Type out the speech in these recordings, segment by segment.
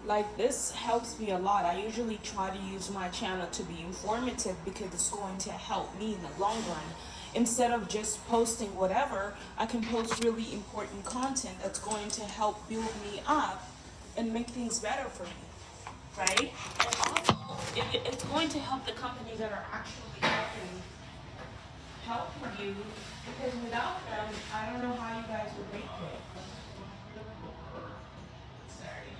Like, this helps me a lot. I usually try to use my channel to be informative because it's going to help me in the long run. Instead of just posting whatever, I can post really important content that's going to help build me up and make things better for me, right? And also, it's going to help the companies that are actually helping you, because without them, I don't know how you guys would make it. Sorry.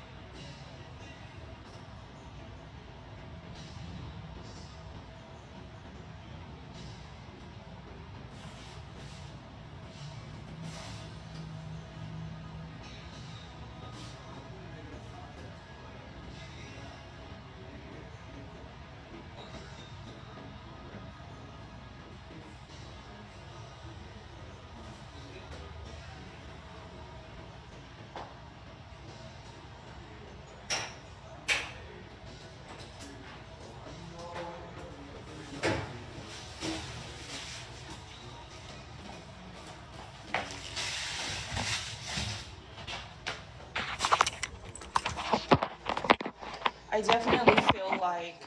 I definitely feel like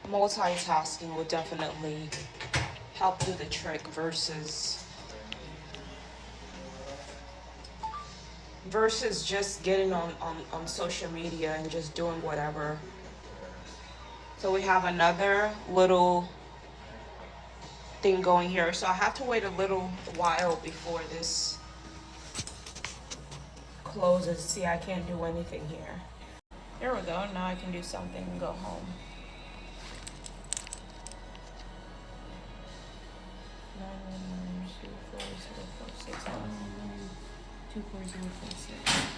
multitasking would definitely help do the trick versus just getting on social media and just doing whatever. So we have another little thing going here. So I have to wait a little while before this closes. See, I can't do anything here. There we go. Now I can do something and go home. 919-24046. 24046.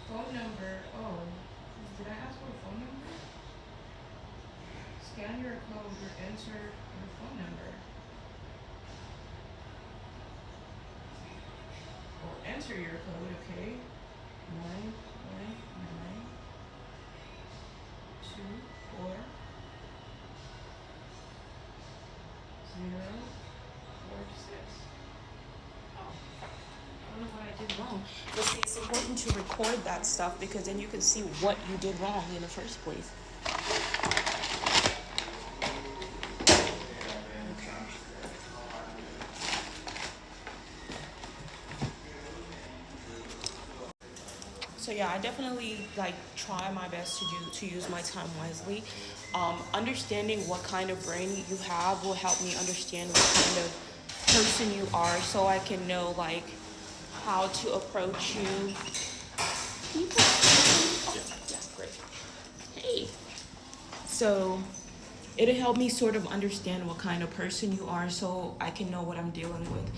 Phone number. Oh, did I ask for a phone number? Scan your code or enter your phone number. Or enter your code, okay? 919-24046. I don't know what I did wrong. But see, it's important to record that stuff because then you can see what you did wrong in the first place. Okay. So yeah, I definitely like try my best to use my time wisely. Understanding what kind of brain you have will help me understand what kind of person you are, so I can know like how to approach you. People. Oh, yeah, great. Hey. So it'll help me sort of understand what kind of person you are so I can know what I'm dealing with.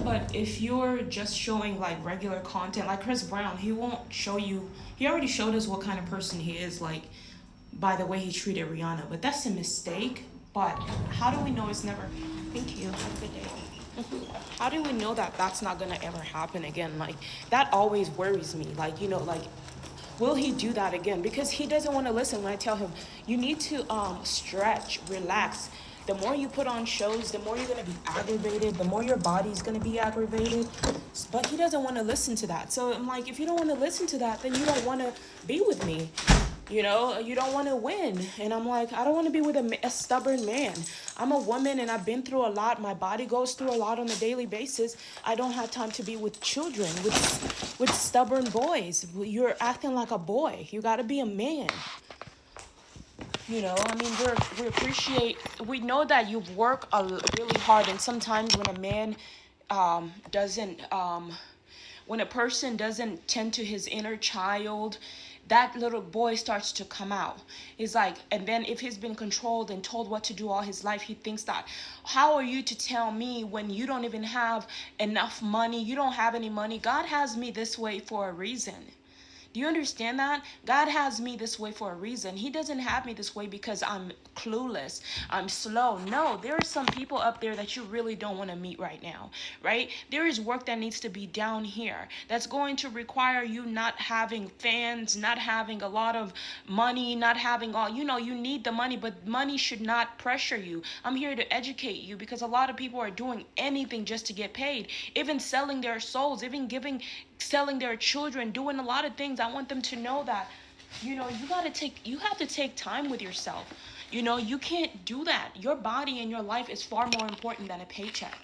But if you're just showing like regular content, like Chris Brown, he won't show you, he already showed us what kind of person he is, like by the way he treated Rihanna. But that's a mistake. But how do we know it's never, thank you, have a good day. How do we know that that's not gonna ever happen again? Like, that always worries me. Like, you know, like, will he do that again? Because he doesn't want to listen when I tell him, you need to stretch, relax. The more you put on shows, the more you're going to be aggravated, the more your body's going to be aggravated. But he doesn't want to listen to that. So I'm like, if you don't want to listen to that, then you don't want to be with me. You know, you don't want to win. And I'm like, I don't want to be with a stubborn man. I'm a woman and I've been through a lot. My body goes through a lot on a daily basis. I don't have time to be with children, with stubborn boys. You're acting like a boy. You got to be a man. You know, I mean, we know that you work really hard. And sometimes when a man doesn't, when a person doesn't tend to his inner child, that little boy starts to come out. He's like, and then if he's been controlled and told what to do all his life, he thinks that, how are you to tell me when you don't even have enough money? You don't have any money. God has me this way for a reason. Do you understand that? God has me this way for a reason. He doesn't have me this way because I'm clueless, I'm slow. No, there are some people up there that you really don't want to meet right now, right? There is work that needs to be down here that's going to require you not having fans, not having a lot of money, not having all, you need the money, but money should not pressure you. I'm here to educate you because a lot of people are doing anything just to get paid, even selling their souls, even selling their children, doing a lot of things. I want them to know that, you have to take time with yourself. You can't do that. Your body and your life is far more important than a paycheck.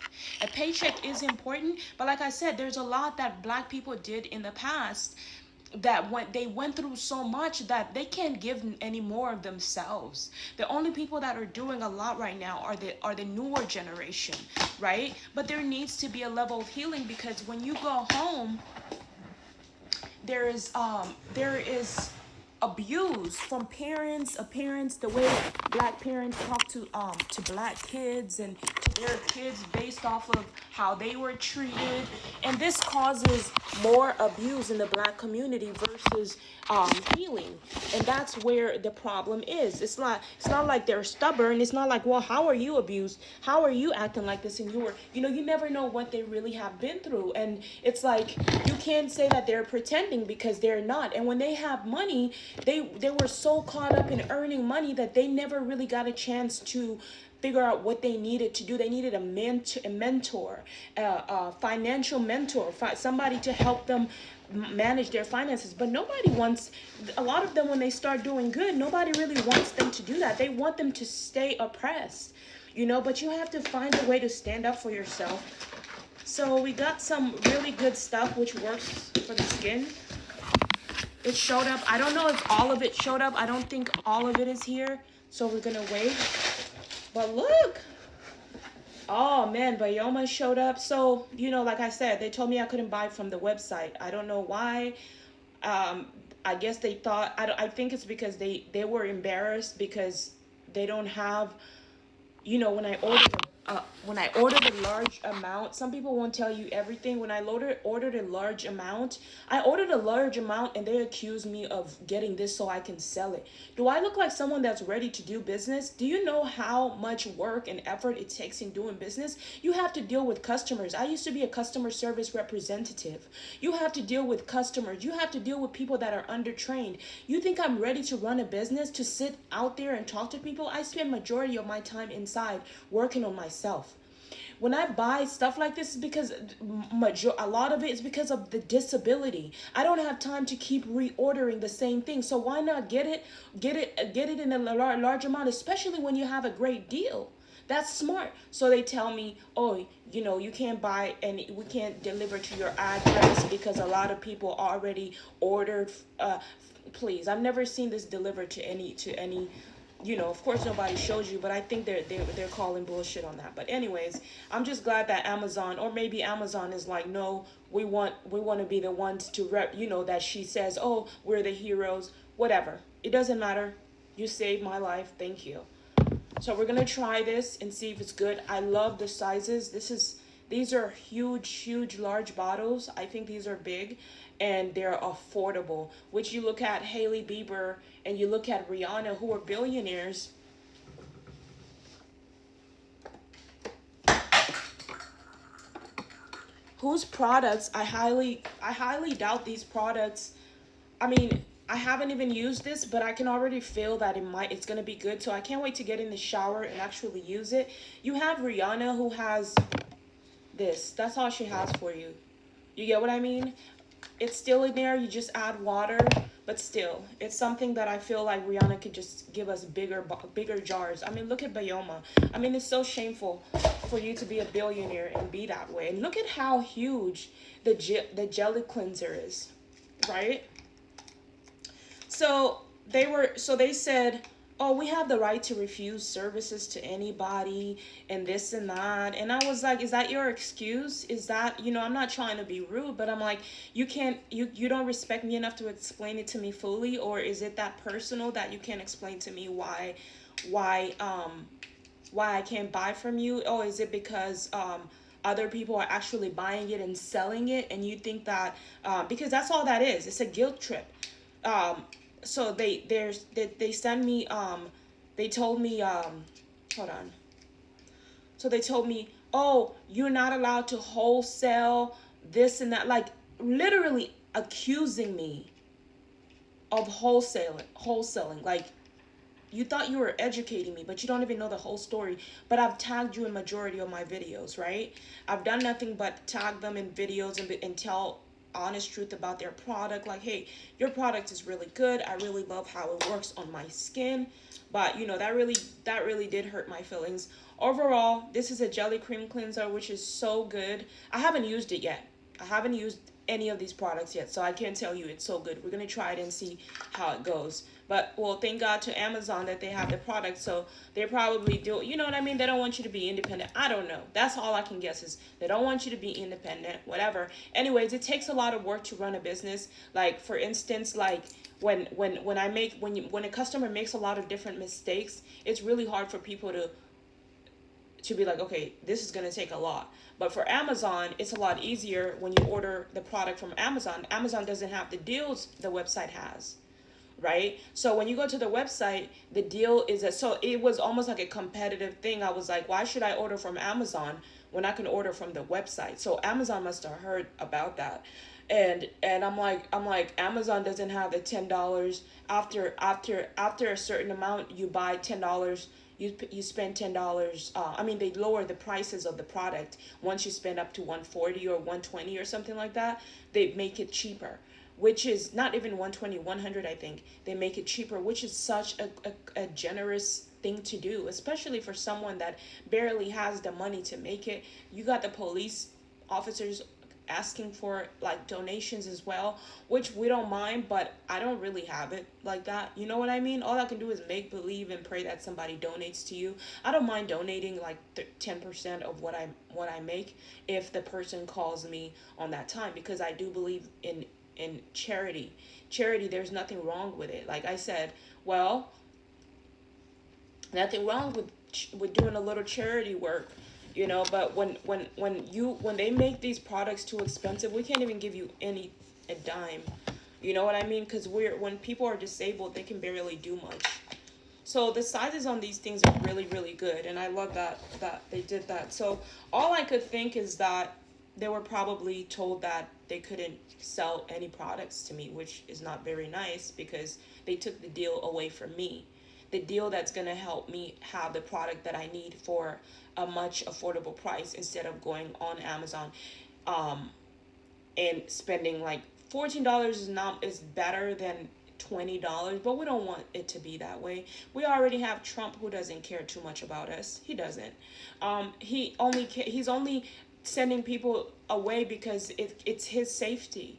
A paycheck is important, but like I said, there's a lot that Black people did in the past that they went through so much that they can't give any more of themselves. The only people that are doing a lot right now are the newer generation, right? But there needs to be a level of healing, because when you go home, there is abuse from parents, the way Black parents talk to Black kids and to their kids based off of how they were treated, and this causes more abuse in the Black community versus healing. And that's where the problem is. It's not like they're stubborn. It's not like, well, how are you abused? How are you acting like this? And you never know what they really have been through. And it's like, you can't say that they're pretending, because they're not. And when they have money, they were so caught up in earning money that they never really got a chance to figure out what they needed to do. They needed a mentor, a financial mentor, somebody to help them manage their finances. But nobody wants, a lot of them, when they start doing good, nobody really wants them to do that. They want them to stay oppressed, but you have to find a way to stand up for yourself. So we got some really good stuff which works for the skin. It showed up. I don't know if all of it showed up. I don't think all of it is here, so we're gonna wait. But look, oh man, Bayoma showed up. So, like I said, they told me I couldn't buy from the website. I don't know why. I guess they thought, I think it's because they were embarrassed because they don't have, when I ordered a large amount, some people won't tell you everything. When I ordered a large amount, and they accused me of getting this so I can sell it. Do I look like someone that's ready to do business? Do you know how much work and effort it takes in doing business? You have to deal with customers. I used to be a customer service representative. You have to deal with customers. You have to deal with people that are undertrained. You think I'm ready to run a business, to sit out there and talk to people? I spend majority of my time inside working on myself. When I buy stuff like this, is because a lot of it is because of the disability. I don't have time to keep reordering the same thing. So why not get it in a large amount, especially when you have a great deal? That's smart. So they tell me, oh, you can't buy and we can't deliver to your address because a lot of people already ordered. Please, I've never seen this delivered to any. Of course nobody shows you, but I think they're calling bullshit on that. But anyways, I'm just glad that Amazon, or maybe Amazon is like, no, we want to be the ones to rep, that she says, oh, we're the heroes, whatever. It doesn't matter. You saved my life. Thank you. So we're going to try this and see if it's good. I love the sizes. These are huge, large bottles. I think these are big and they're affordable, which you look at Hailey Bieber and you look at Rihanna, who are billionaires. Whose products, I highly doubt these products. I mean, I haven't even used this, but I can already feel that it's going to be good. So I can't wait to get in the shower and actually use it. You have Rihanna, who has this. That's all she has for you. You get what I mean? It's still in there. You just add water, but still, it's something that I feel like Rihanna could just give us bigger jars. I mean, look at Bayoma. I mean, it's so shameful for you to be a billionaire and be that way. And look at how huge the jelly cleanser is, right? So they said, oh, we have the right to refuse services to anybody and this and that. And I was like, is that your excuse? Is that, I'm not trying to be rude, but I'm like, you don't respect me enough to explain it to me fully? Or is it that personal that you can't explain to me why, why I can't buy from you? Oh, is it because, other people are actually buying it and selling it, and you think that, because that's all that is. It's a guilt trip. Um, so they send me, they told me, hold on. So they told me, oh, you're not allowed to wholesale this and that, like literally accusing me of wholesaling. Like, you thought you were educating me, but you don't even know the whole story. But I've tagged you in majority of my videos, right? I've done nothing but tag them in videos and tell honest truth about their product. Like, hey, your product is really good. I really love how it works on my skin. But that really did hurt my feelings. Overall, this is a jelly cream cleanser, which is so good. I haven't used it yet. I haven't used any of these products yet, so I can't tell you it's so good. We're gonna try it and see how it goes. But well, thank God to Amazon that they have the product, so they probably do. You know what I mean? They don't want you to be independent. I don't know. That's all I can guess is they don't want you to be independent. Whatever. Anyways, it takes a lot of work to run a business. Like for instance, like when a customer makes a lot of different mistakes, it's really hard for people to be like, okay, this is going to take a lot. But for Amazon, it's a lot easier when you order the product from Amazon. Amazon doesn't have the deals the website has, right? So when you go to the website, the deal is so it was almost like a competitive thing. I was like, why should I order from Amazon when I can order from the website? So Amazon must have heard about that. And I'm like Amazon doesn't have the $10 after a certain amount you buy $10, you spend $10. I mean, they lower the prices of the product once you spend up to 140 or 120 or something like that. They make it cheaper, which is not even 120, 100. I think they make it cheaper, which is such a generous thing to do, especially for someone that barely has the money to make it. You got the police officers asking for like donations as well, which we don't mind, but I don't really have it like that. You know what I mean? All I can do is make believe and pray that somebody donates to you. I don't mind donating like 10% of what I make if the person calls me on that time, because I do believe in charity. There's nothing wrong with it. Like I said, well, nothing wrong with doing a little charity work, but when they make these products too expensive, we can't even give you a dime. You know what I mean? Because when people are disabled, they can barely do much. So the sizes on these things are really, really good, and I love that they did that. So all I could think is that they were probably told that they couldn't sell any products to me, which is not very nice, because they took the deal away from me. The deal that's going to help me have the product that I need for a much affordable price, instead of going on Amazon and spending like $14 is better than $20, but we don't want it to be that way. We already have Trump, who doesn't care too much about us. He doesn't. He's only sending people away because it's his safety.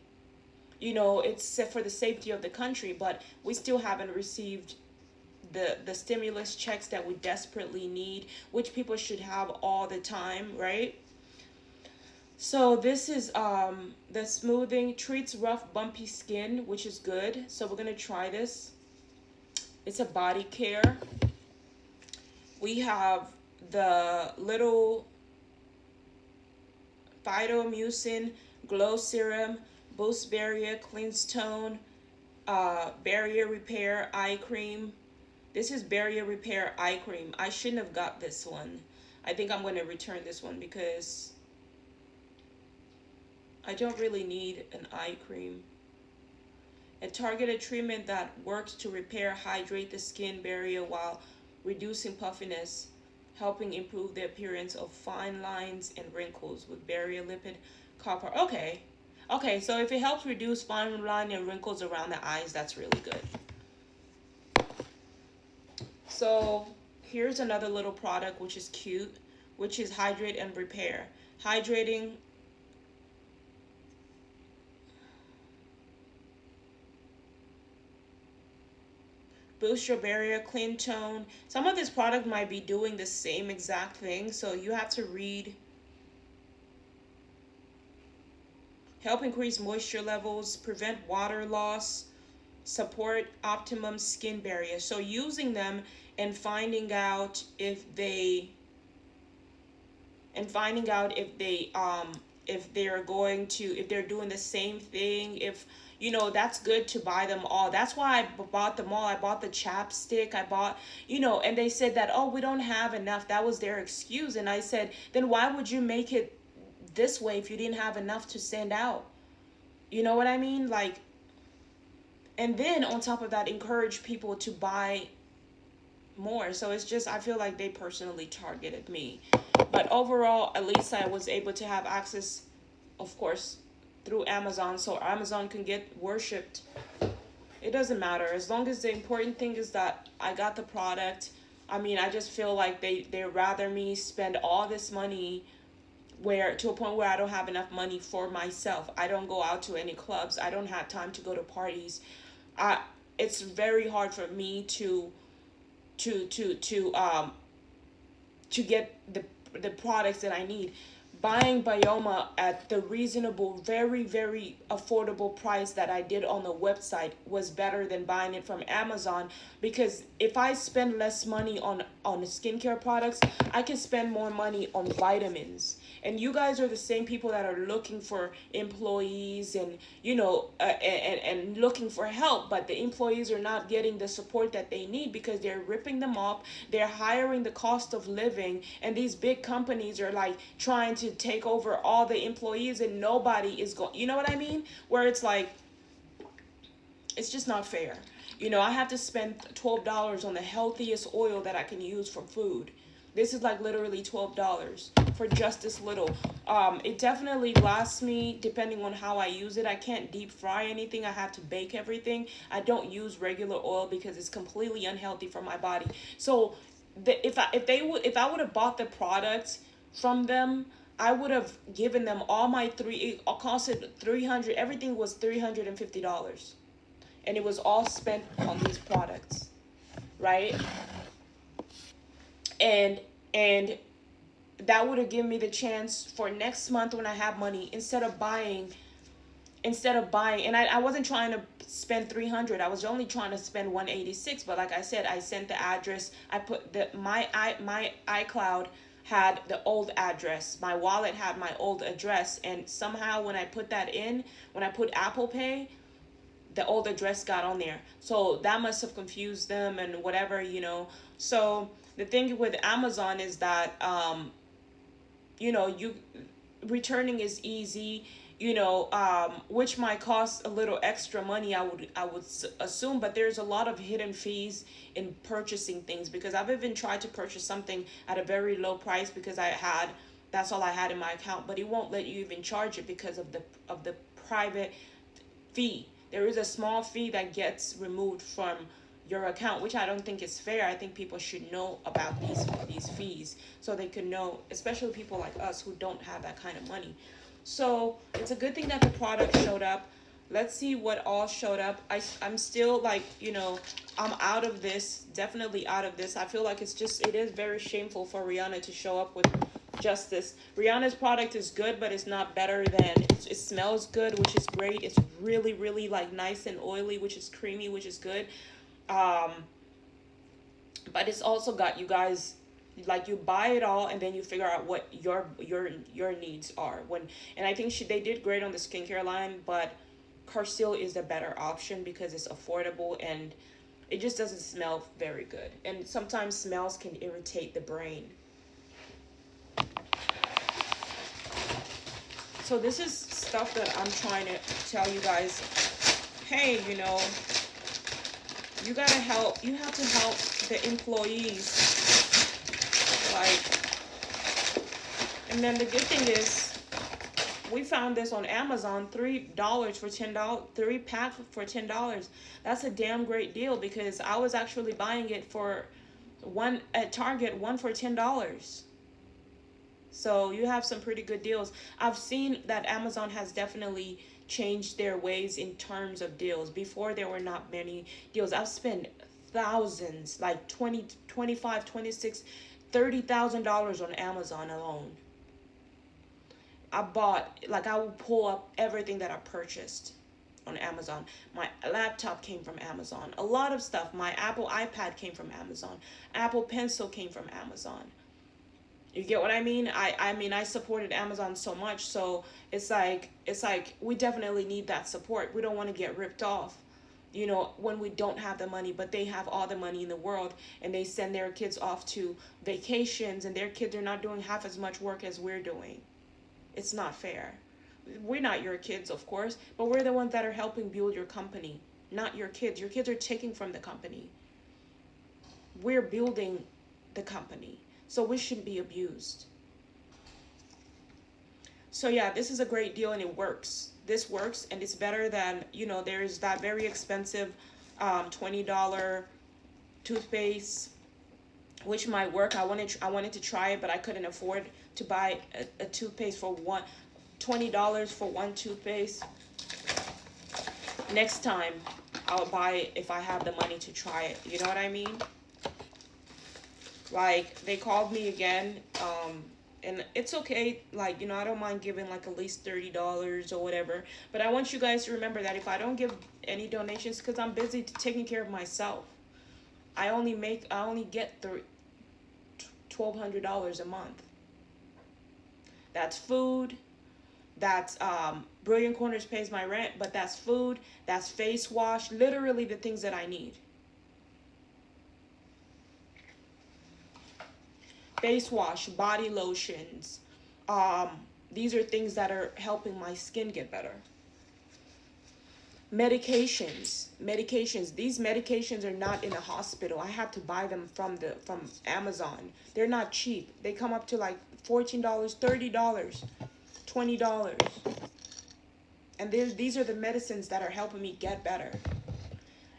It's for the safety of the country, but we still haven't received the stimulus checks that we desperately need, which people should have all the time, right? So this is the smoothing treats rough bumpy skin, which is good. So we're gonna try this. It's a body care. We have the little phytomucin glow serum, boost barrier, cleanse tone, barrier repair eye cream. This is barrier repair eye cream. I shouldn't have got this one. I think I'm going to return this one because I don't really need an eye cream. A targeted treatment that works to repair, hydrate the skin barrier while reducing puffiness, helping improve the appearance of fine lines and wrinkles with barrier lipid copper. Okay, so if it helps reduce fine line and wrinkles around the eyes, that's really good. So here's another little product which is cute, which is hydrate and repair. Hydrating boost your barrier, clean tone. Some of this product might be doing the same exact thing, so you have to read. Help increase moisture levels, prevent water loss, support optimum skin barrier. So using them and finding out if they're going to, if they're doing the same thing, if that's good to buy them all. That's why I bought them all. I bought the chapstick, I bought, and they said that, oh, we don't have enough. That was their excuse. And I said, then why would you make it this way if you didn't have enough to send out? You know what I mean? Like, and then on top of that, encourage people to buy more. So it's just, I feel like they personally targeted me. But overall, at least I was able to have access, of course, through Amazon, so Amazon can get worshipped. It doesn't matter, as long as the important thing is that I got the product. I mean, I just feel like they rather me spend all this money where, to a point where I don't have enough money for myself. I don't go out to any clubs. I don't have time to go to parties. It's very hard for me to get the products that I need. Buying Bioma at the reasonable, very, very affordable price that I did on the website was better than buying it from Amazon, because if I spend less money on skincare products, I can spend more money on vitamins. And you guys are the same people that are looking for employees and, and looking for help, but the employees are not getting the support that they need because they're ripping them off. They're hiring the cost of living, and these big companies are like trying to take over all the employees, and nobody is going, you know what I mean? Where it's like, it's just not fair. I have to spend $12 on the healthiest oil that I can use for food. This is like literally $12 for just this little. It definitely lasts me depending on how I use it. I can't deep fry anything. I have to bake everything. I don't use regular oil because it's completely unhealthy for my body. So if I would have bought the products from them, I would have given them all my it costed $300. Everything was $350, and it was all spent on these products, right? And that would have given me the chance for next month when I have money, instead of buying, and I wasn't trying to spend $300. I was only trying to spend $186. But like I said, I sent the address. I put my iCloud had the old address. My wallet had my old address, and somehow when I put Apple Pay, the old address got on there. So that must have confused them and whatever, So the thing with Amazon is that, you returning is easy, which might cost a little extra money, I would assume, but there's a lot of hidden fees in purchasing things, because I've even tried to purchase something at a very low price because that's all I had in my account, but it won't let you even charge it because of the private fee. There is a small fee that gets removed from your account, which I don't think is fair. I think people should know about these fees so they can know, especially people like us who don't have that kind of money. So it's a good thing that the product showed up. Let's see what all showed up. I'm still like, I'm out of this, definitely out of this. I feel like it is very shameful for Rihanna to show up with just this. Rihanna's product is good, but it's not better than, it smells good, which is great. It's really, really like nice and oily, which is creamy, which is good. But it's also got, you guys, like, you buy it all and then you figure out what your needs are. And I think they did great on the skincare line, but Carsil is the better option because it's affordable and it just doesn't smell very good. And sometimes smells can irritate the brain. So this is stuff that I'm trying to tell you guys. Hey, you gotta help. You have to help the employees. And then the good thing is, we found this on Amazon, $3 for $10, 3 pack for $10. That's a damn great deal, because I was actually buying it for one at Target, one for $10. So you have some pretty good deals. I've seen that Amazon has definitely changed their ways in terms of deals. Before, there were not many deals. I've spent thousands, like 20, 25, 26, $30,000 on Amazon alone. I bought, like, I will pull up everything that I purchased on Amazon. My laptop came from Amazon. A lot of stuff. My Apple iPad came from Amazon. Apple Pencil came from Amazon. You get what I mean? I mean, I supported Amazon so much, so it's like we definitely need that support. We don't want to get ripped off, when we don't have the money, but they have all the money in the world, and they send their kids off to vacations, and their kids are not doing half as much work as we're doing. It's not fair. We're not your kids, of course, but we're the ones that are helping build your company, not your kids. Your kids are taking from the company. We're building the company, so we shouldn't be abused. So yeah, this is a great deal, and it works. This works, and it's better than, there's that very expensive $20 toothpaste, which might work. I wanted to try it, but I couldn't afford to buy a toothpaste for $20 for one toothpaste. Next time, I'll buy it if I have the money to try it. You know what I mean? Like, they called me again, and it's okay. Like, I don't mind giving, like, at least $30 or whatever. But I want you guys to remember that if I don't give any donations, because I'm busy taking care of myself, I only get $1,200 a month. That's food. That's Brilliant Corners pays my rent, but that's food. That's face wash. Literally the things that I need. Face wash, body lotions. These are things that are helping my skin get better. Medications. These medications are not in the hospital. I have to buy them from Amazon. They're not cheap. They come up to like $14, $30, $20. And these are the medicines that are helping me get better.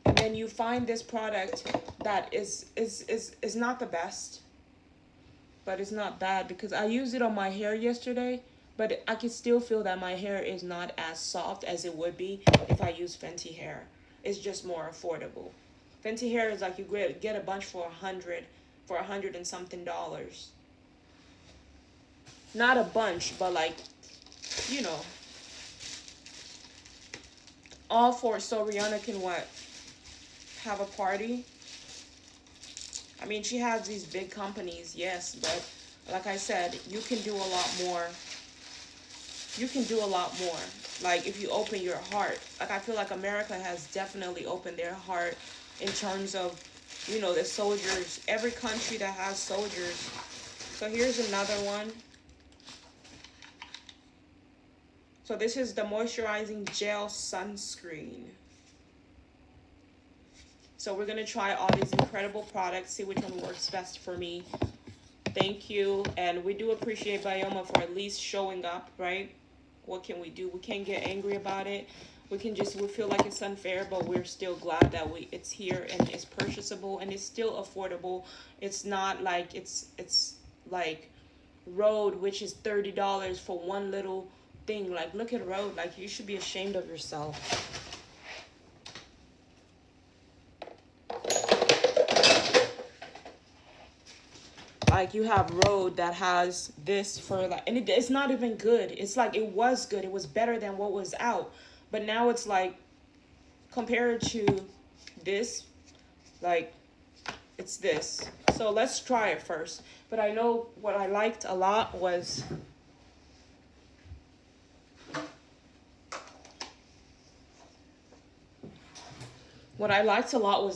And then you find this product that is not the best, but it's not bad, because I used it on my hair yesterday, but I can still feel that my hair is not as soft as it would be if I use Fenty hair. It's just more affordable. Fenty hair is like you get a bunch for $100 and something dollars. Not a bunch, but like, all for so Rihanna can have a party. I mean, she has these big companies, yes, but like I said, you can do a lot more. You can do a lot more. Like, if you open your heart. Like, I feel like America has definitely opened their heart in terms of, the soldiers. Every country that has soldiers. So here's another one. So this is the moisturizing gel sunscreen. So we're going to try all these incredible products, see which one works best for me. Thank you. And we do appreciate Bioma for at least showing up, right? What can we do? We can't get angry about it. We feel like it's unfair, but we're still glad that it's here and it's purchasable and it's still affordable. It's not like it's like Rhode, which is $30 for one little thing. Like, look at Rhode. Like, you should be ashamed of yourself. Like, you have Rhode that has this for like, and it's not even good. It's like, it was good. It was better than what was out. But now it's like, compared to this, like, it's this. So let's try it first. But I know what I liked a lot was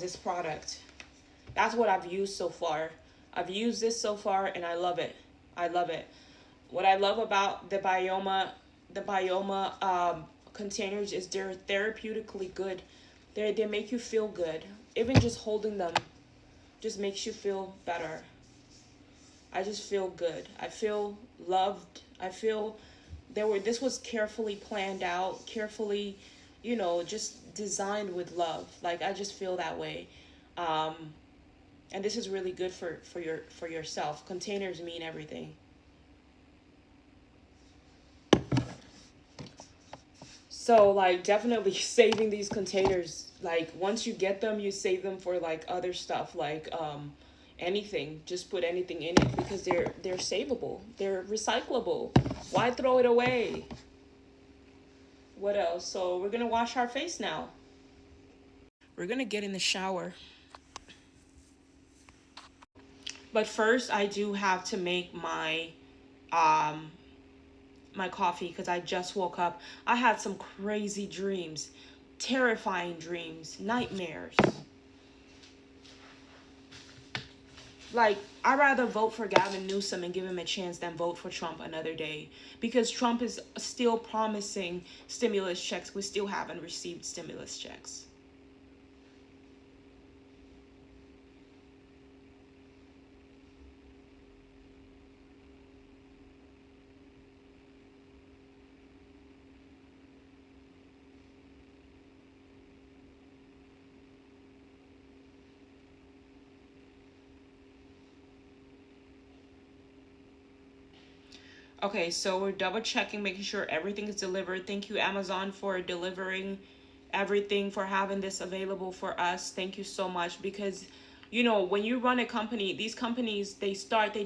this product. That's what I've used so far. I've used this so far, and I love it. I love it. What I love about the Bioma containers is they're therapeutically good. They make you feel good. Even just holding them just makes you feel better. I just feel good. I feel loved. I feel this was carefully planned out, carefully, just designed with love. Like, I just feel that way. And this is really good for yourself. Containers mean everything. So, like, definitely saving these containers Like once you get them, you save them for like other stuff, like anything. Just put anything in it because they're savable. They're recyclable. Why throw it away? What else? So we're gonna wash our face now. We're gonna get in the shower. But first, I do have to make um my coffee because I just woke up. I had some crazy dreams, terrifying dreams, nightmares. Like, I'd rather vote for Gavin Newsom and give him a chance than vote for Trump another day because Trump is still promising stimulus checks. We still haven't received stimulus checks. Okay, so we're double checking, making sure everything is delivered. Thank you, Amazon, for delivering everything, for having this available for us. Thank you so much because, you know, when you run a company, these companies, they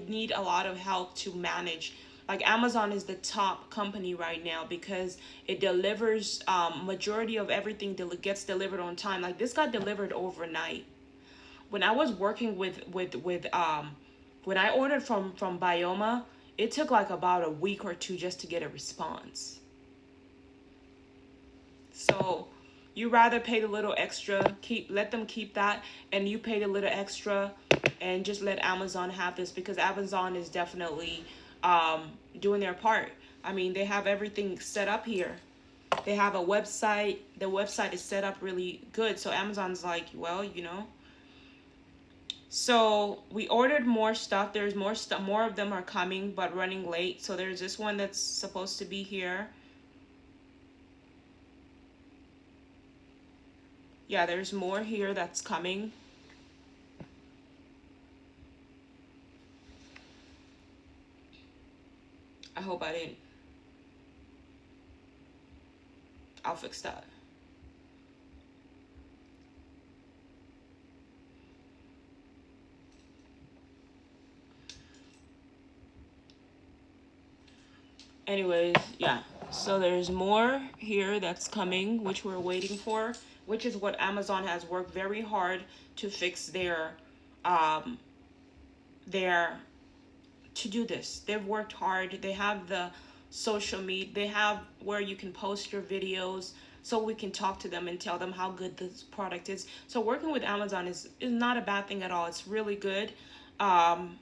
need a lot of help to manage. Like Amazon is the top company right now because it delivers majority of everything gets delivered on time. Like this got delivered overnight. When I was working with when I ordered from Bioma, it took like about a week or two just to get a response. So you rather pay the little extra, let them keep that, and you pay the little extra and just let Amazon have this because Amazon is definitely doing their part. I mean, they have everything set up here. They have a website. The website is set up really good. So Amazon's like, well, you know. So we ordered more stuff. There's more stuff. More of them are coming, but running late. So there's this one that's supposed to be here. Yeah, there's more here that's coming. I hope I didn't. I'll fix that. Anyways, yeah. So there's more here that's coming, which we're waiting for, which is what Amazon has worked very hard to fix um, their, to do this. They've worked hard. They have the social media. They have where you can post your videos so we can talk to them and tell them how good this product is. So working with Amazon is not a bad thing at all. It's really good. Um,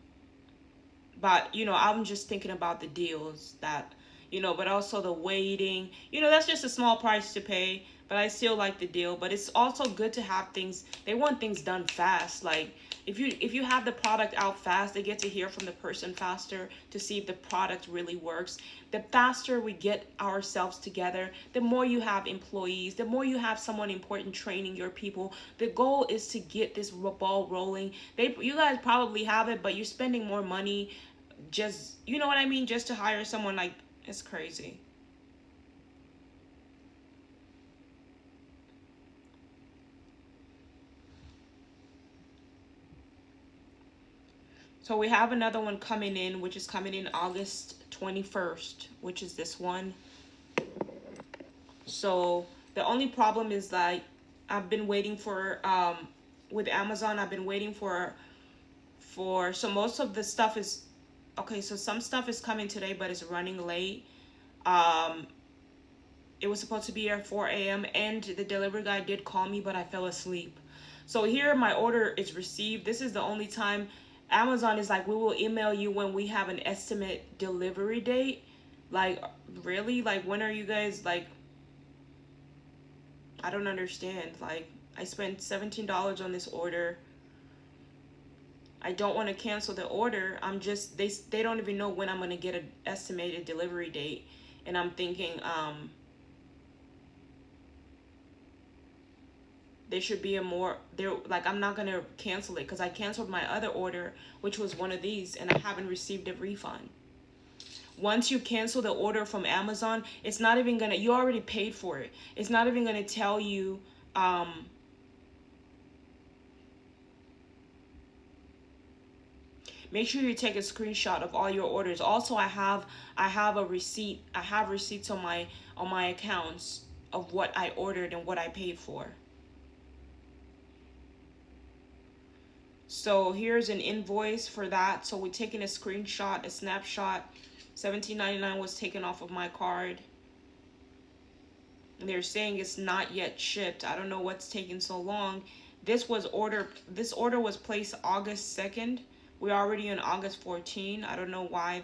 but you know, I'm just thinking about the deals that, you know, but also the waiting, you know, that's just a small price to pay, but I still like the deal. But it's also good to have things, they want things done fast. Like if you have the product out fast, they get to hear from the person faster to see if the product really works. The faster we get ourselves together, the more you have employees, the more you have someone important training your people. The goal is to get this ball rolling. You guys probably have it, but you're spending more money, just, you know what I mean, just to hire someone. Like, it's crazy. So we have another one coming in, which is coming in August 21st, which is this one. So the only problem is like I've been waiting for with Amazon, I've been waiting for so most of the stuff is okay, so some stuff is coming today but it's running late. Um it was supposed to be here at 4 a.m. and the delivery guy did call me, but I fell asleep. So here my order is received. This is the only time Amazon is like, we will email you when we have an estimate delivery date. Like, really? Like, when are you guys, like, I don't understand. Like, I spent $17 on this order. I don't want to cancel the order. I'm just, they don't even know when I'm going to get an estimated delivery date. And I'm thinking, there should be a more, there, like, I'm not going to cancel it because I canceled my other order, which was one of these, and I haven't received a refund. Once you cancel the order from Amazon, it's not even gonna, you already paid for it. It's not even gonna tell you, make sure you take a screenshot of all your orders. Also, I have a receipt. I have receipts on my accounts of what I ordered and what I paid for. So here's an invoice for that. So we're taking a screenshot, a snapshot. $17.99 was taken off of my card. They're saying it's not yet shipped. I don't know what's taking so long. This order was placed August 2nd. We're already on August 14. I don't know why